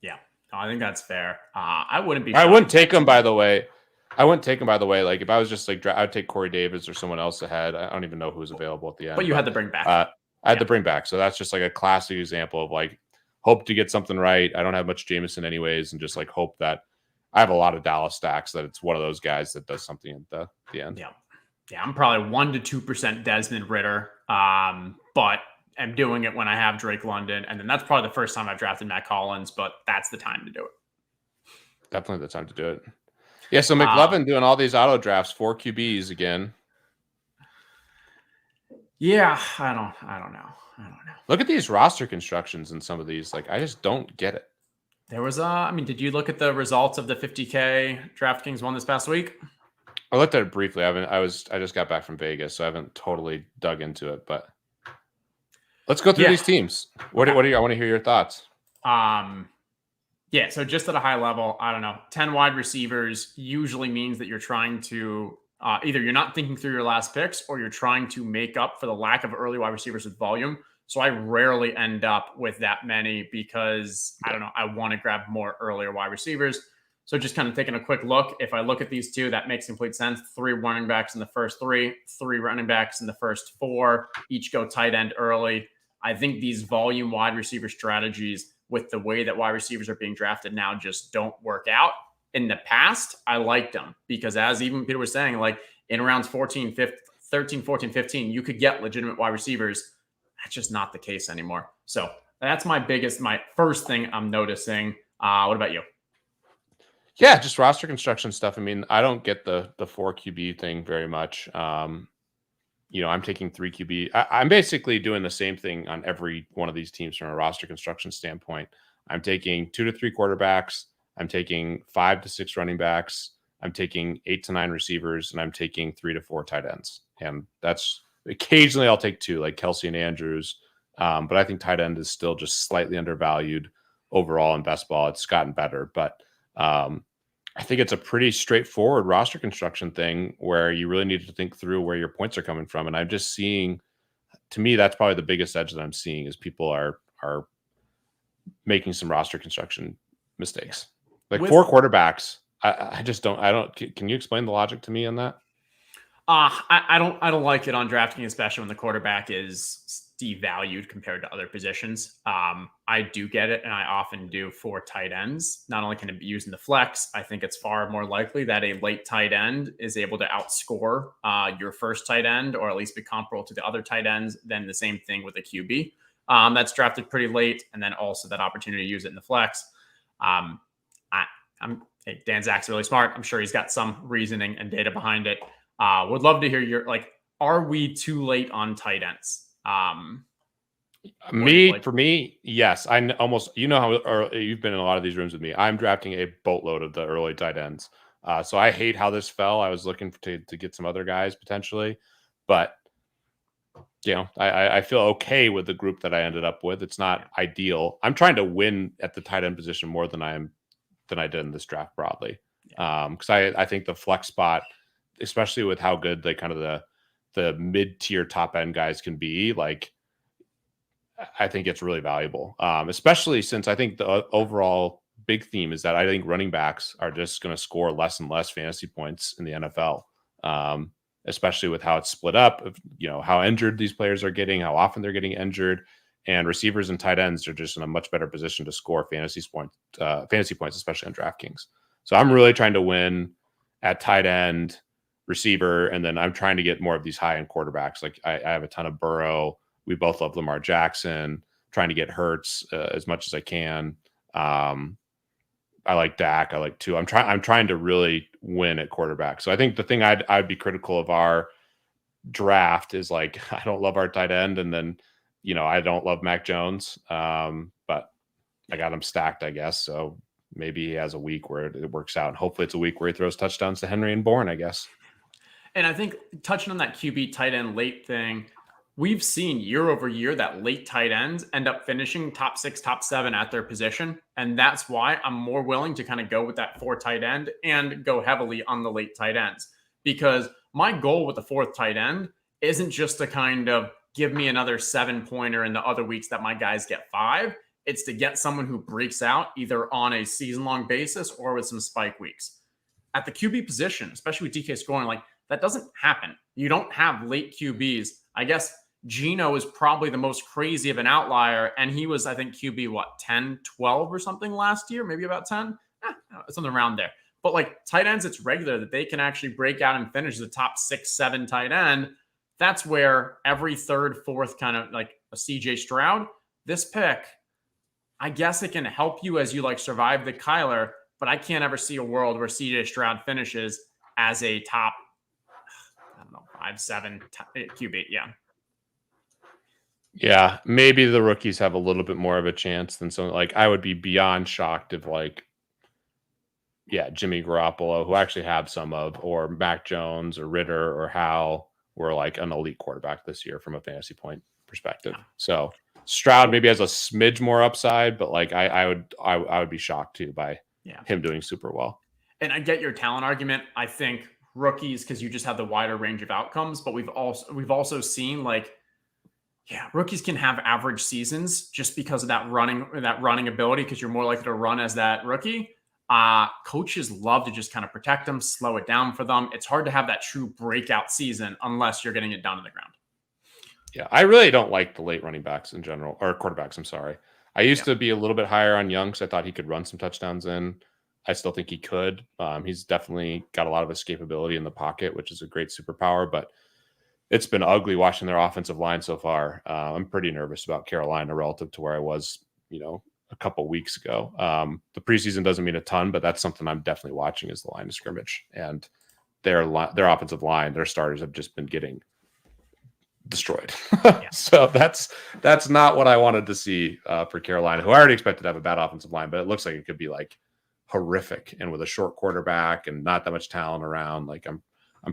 Yeah, I think that's fair. I wouldn't take him, by the way. Like if I was just like, I'd take Corey Davis or someone else ahead. I don't even know who's available at the end. But you had to bring back. I had to bring back, so that's just like a classic example of like hope to get something right. I don't have much Jameson anyways, and just like hope that I have a lot of Dallas stacks that it's one of those guys that does something at the end. Yeah, I'm probably 1% to 2% Desmond Ritter, but I'm doing it when I have Drake London, and then that's probably the first time I've drafted Mac Hollins, but that's the time to do it. Definitely the time to do it. Yeah, so McLovin doing all these auto drafts, 4 QBs again. Yeah, I don't know. Look at these roster constructions in some of these. Like, I just don't get it. There was did you look at the results of the 50K DraftKings one this past week? I looked at it briefly. I just got back from Vegas, so I haven't totally dug into it. But let's go through these teams. What do you? I want to hear your thoughts. Yeah. So just at a high level, I don't know. 10 wide receivers usually means that you're trying to either you're not thinking through your last picks, or you're trying to make up for the lack of early wide receivers with volume. So I rarely end up with that many because I don't know, I want to grab more earlier wide receivers. So just kind of taking a quick look. If I look at these two, that makes complete sense. 3 running backs in the first 3, 3 running backs in the first 4, each go tight end early. I think these volume wide receiver strategies with the way that wide receivers are being drafted now just don't work out. In the past, I liked them because as even Peter was saying, like in rounds 14, 15, 13, 14, 15, you could get legitimate wide receivers. That's just not the case anymore. So that's my first thing I'm noticing. What about you? Yeah, just roster construction stuff. I mean, I don't get the 4 QB thing very much. I'm taking 3 QB. I'm basically doing the same thing on every one of these teams from a roster construction standpoint. I'm taking 2 to 3 quarterbacks. I'm taking 5 to 6 running backs. I'm taking 8 to 9 receivers, and I'm taking 3 to 4 tight ends. And that's occasionally I'll take 2, like Kelsey and Andrews. But I think tight end is still just slightly undervalued overall in best ball. It's gotten better, but I think it's a pretty straightforward roster construction thing where you really need to think through where your points are coming from. And I'm just seeing, to me, that's probably the biggest edge that I'm seeing is people are making some roster construction mistakes. Like 4 quarterbacks. I just don't. Can you explain the logic to me on that? I don't like it on drafting, especially when the quarterback is devalued compared to other positions. I do get it, and I often do for tight ends. Not only can it be used in the flex, I think it's far more likely that a late tight end is able to outscore your first tight end, or at least be comparable to the other tight ends than the same thing with a QB that's drafted pretty late, and then also that opportunity to use it in the flex. Dan Zach's really smart. I'm sure he's got some reasoning and data behind it. Would love to hear are we too late on tight ends? For me, yes. I almost, how you've been in a lot of these rooms with me. I'm drafting a boatload of the early tight ends. So I hate how this fell. I was looking to get some other guys potentially, but I feel okay with the group that I ended up with. It's not ideal. I'm trying to win at the tight end position more than I did in this draft broadly. Because I think the flex spot, especially with how good the mid-tier top end guys can be, like I think it's really valuable. Especially since I think the overall big theme is that I think running backs are just going to score less and less fantasy points in the NFL. Especially with how it's split up, how injured these players are getting, how often they're getting injured, and receivers and tight ends are just in a much better position to score fantasy points, especially on DraftKings. So I'm really trying to win at tight end, receiver, and then I'm trying to get more of these high-end quarterbacks. Like I have a ton of Burrow. We both love Lamar Jackson. Trying to get Hurts as much as I can. I like Dak. I like Tua. I'm trying to really win at quarterback. So I think the thing I'd be critical of our draft is like I don't love our tight end, and then I don't love Mac Jones. But I got him stacked, I guess. So maybe he has a week where it works out, and hopefully it's a week where he throws touchdowns to Henry and Bourne, I guess. And I think touching on that QB tight end late thing, we've seen year over year that late tight ends end up finishing top 6, top 7 at their position. And that's why I'm more willing to kind of go with that 4 tight end and go heavily on the late tight ends. Because my goal with the 4th tight end isn't just to kind of give me another 7-pointer in the other weeks that my guys get 5. It's to get someone who breaks out either on a season-long basis or with some spike weeks. At the QB position, especially with DK scoring, like that doesn't happen. You don't have late QBs. I guess Geno is probably the most crazy of an outlier, and he was, I think, QB, 10, 12 or something last year, maybe about 10, something around there. But like tight ends, it's regular that they can actually break out and finish the top 6, 7 tight end. That's where every 3rd, 4th kind of like a CJ Stroud, this pick, I guess it can help you as you survive the Kyler, but I can't ever see a world where CJ Stroud finishes as a top, 5, 7 QB. Yeah. Yeah, maybe the rookies have a little bit more of a chance than some. Like I would be beyond shocked if Jimmy Garoppolo, who I actually have some of, or Mac Jones or Ritter or Howell were like an elite quarterback this year from a fantasy point perspective. Yeah. So Stroud maybe has a smidge more upside, but I would be shocked too by him doing super well. And I get your talent argument. I think rookies, because you just have the wider range of outcomes, but we've also seen Yeah, rookies can have average seasons just because of that running ability, because you're more likely to run as that rookie. Coaches love to just kind of protect them, slow it down for them. It's hard to have that true breakout season unless you're getting it down to the ground. Yeah, I really don't like the late running backs in general, or quarterbacks. I'm sorry. I used to be a little bit higher on Young because I thought he could run some touchdowns in. I still think he could. He's definitely got a lot of escapability in the pocket, which is a great superpower, but it's been ugly watching their offensive line so far. I'm pretty nervous about Carolina relative to where I was, a couple weeks ago. The preseason doesn't mean a ton, but that's something I'm definitely watching is the line of scrimmage, and their offensive line, their starters have just been getting destroyed. So that's not what I wanted to see for Carolina, who I already expected to have a bad offensive line, but it looks like it could be like horrific, and with a short quarterback and not that much talent around, like I'm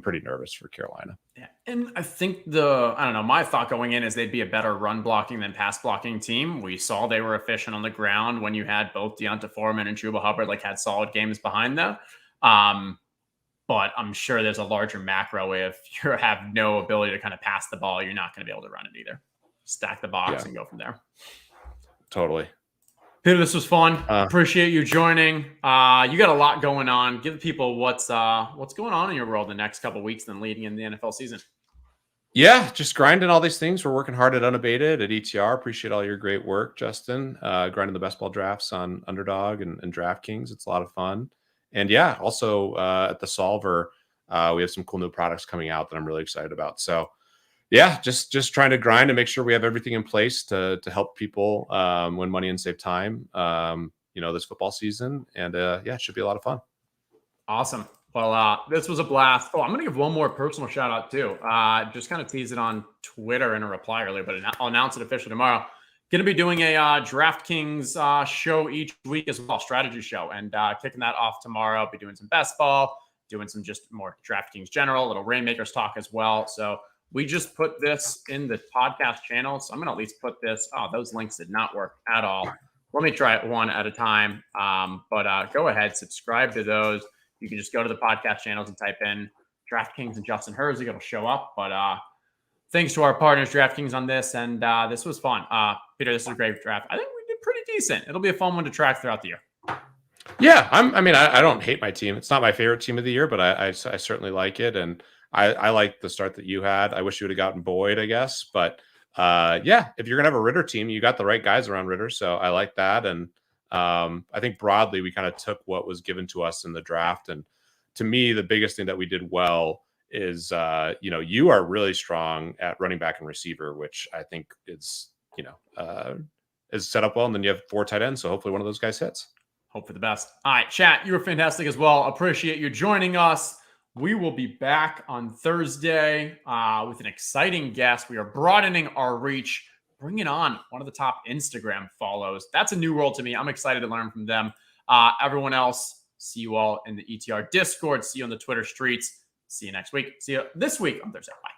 pretty nervous for Carolina. Yeah. And I think my thought going in is they'd be a better run blocking than pass blocking team. We saw they were efficient on the ground when you had both Deonta Foreman and Chuba Hubbard had solid games behind them. But I'm sure there's a larger macro. If you have no ability to kind of pass the ball, you're not going to be able to run it either. Stack the box and go from there. Totally. Peter, this was fun. Appreciate you joining. You got a lot going on. Give the people what's going on in your world the next couple of weeks, then leading in the NFL season. Yeah, just grinding all these things. We're working hard at Unabated, at ETR. Appreciate all your great work, Justin. Grinding the best ball drafts on Underdog and DraftKings. It's a lot of fun. And yeah, also at the Solver, we have some cool new products coming out that I'm really excited about. So yeah, just trying to grind and make sure we have everything in place to help people win money and save time, this football season. And it should be a lot of fun. Awesome. Well, this was a blast. Oh, I'm going to give one more personal shout out too. Just kind of tease it on Twitter in a reply earlier, but I'll announce it officially tomorrow. Going to be doing a DraftKings show each week as well, strategy show, and kicking that off tomorrow. I'll be doing some best ball, doing some just more DraftKings general, little Rainmakers talk as well. So we just put this in the podcast channel. So I'm going to at least put this. Oh, those links did not work at all. Let me try it one at a time. But go ahead, subscribe to those. You can just go to the podcast channels and type in DraftKings and Justin Herzig. It'll show up. But thanks to our partners, DraftKings, on this. And this was fun. Peter, this is a great draft. I think we did pretty decent. It'll be a fun one to track throughout the year. Yeah, I don't hate my team. It's not my favorite team of the year, but I certainly like it. And I like the start that you had. I wish you would have gotten Boyd, I guess. But if you're going to have a Ritter team, you got the right guys around Ritter. So I like that. And I think broadly, we kind of took what was given to us in the draft. And to me, the biggest thing that we did well is, you are really strong at running back and receiver, which I think is set up well. And then you have 4 tight ends. So hopefully one of those guys hits. Hope for the best. All right, chat, you were fantastic as well. Appreciate you joining us. We will be back on Thursday with an exciting guest. We are broadening our reach, bringing on one of the top Instagram follows. That's a new world to me. I'm excited to learn from them. Everyone else, see you all in the ETR Discord. See you on the Twitter streets. See you next week. See you this week on Thursday. Bye.